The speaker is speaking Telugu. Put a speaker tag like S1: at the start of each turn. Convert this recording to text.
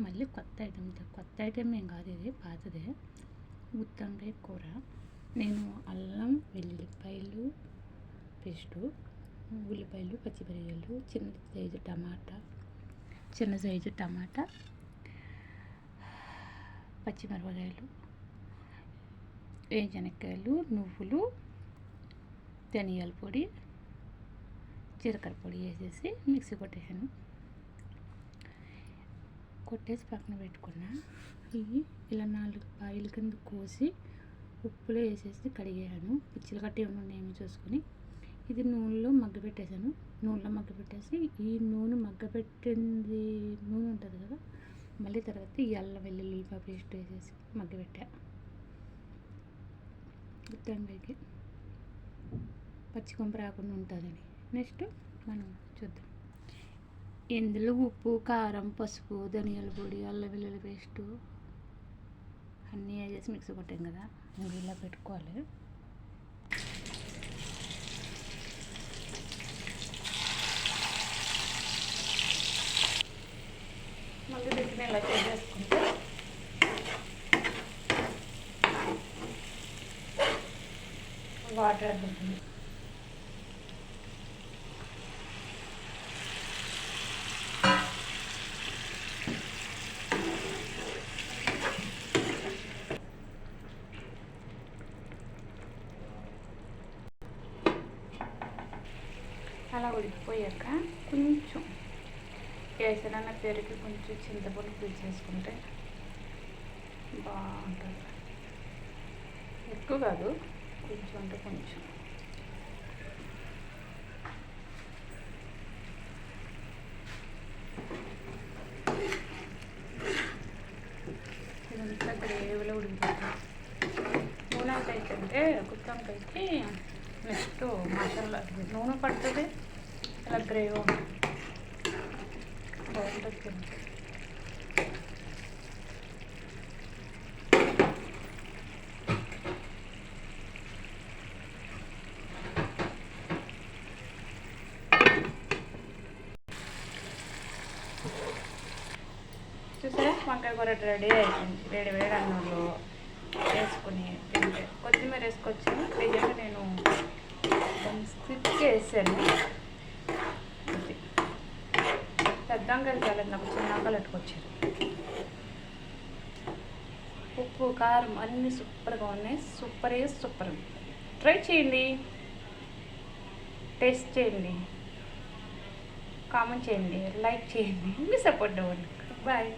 S1: మళ్ళీ కొత్త ఐటెం ఏం కాదు, ఇది పాతదే. గుత్తొంకాయ కూర. నేను అల్లం వెల్లుల్లిపాయలు పేస్టు, ఉల్లిపాయలు, పచ్చిమిరపకాయలు, చిన్న సైజు టమాటా, పచ్చిమిరపకాయలు, వేరుశనక్కాయలు, నువ్వులు, ధనియాల పొడి, జీలకర్ర పొడి వేసేసి మిక్సీ కొట్టేసి పక్కన పెట్టుకున్నా. ఇవి ఇలా 4 పాయల కింద కోసి ఉప్పులో వేసేసి కడిగాను. పిచ్చిలు కట్టి ఏమో చూసుకొని ఇది నూనెలో మగ్గబెట్టేసి ఈ నూనె మగ్గబెట్టింది నూనె ఉంటుంది కదా, మళ్ళీ తర్వాత ఈ అల్లం వెల్లుల్లిపాయ పేస్ట్ వేసేసి మగ్గబెట్టా. గుత్తొంకాయకి పచ్చి కొంప రాకుండా ఉంటుందని. నెక్స్ట్ మనం చూద్దాం. ఇందులో ఉప్పు, కారం, పసుపు, ధనియాల పొడి, అల్లం వెల్లుల్లి పేస్టు అన్నీ వేసేసి మిక్సీ కొట్టాం కదా, ఇలా పెట్టుకోవాలి. మళ్ళీ పెట్టిన ఇలా చేసేసుకుంటే వాటర్ అడ్డుతుంది. అలా ఉడికిపోయాక కొంచెం కేసరన్న పెరిగి కొంచెం చింతపండు పులుసేసుకుంటే బాగుంటుంది. ఎక్కువ కాదు, కొంచెం అంటే కొంచెం. ఇదంతా గ్రేవీలో ఉడికిపోతుంది. నూనెకైతే గుత్తొంకాయకి నెక్స్ట్ మసాలా నూనె పడుతుంది, ఇలా గ్రేవీ ఉంటుంది, బాగుంటుంది. చూసారా, వంకాయ కూర రెడీ అయిపోయింది. వేడి అన్నంలో వేసుకుని తింటే. కొత్తిమీర వేసుకొచ్చి నిజంగా నేను స్కిప్ వేసాను. పెద్ద వంకాయలు కాలేదు, నాకు చిన్న వంకాయలు పెట్టుకొచ్చారు. ఉప్పు, కారం అన్నీ సూపర్గా ఉన్నాయి. సూపర్. ట్రై చేయండి, టేస్ట్ చేయండి, కామెంట్ చేయండి, లైక్ చేయండి, మీ సపోర్ట్ ఇవ్వండి. బాయ్.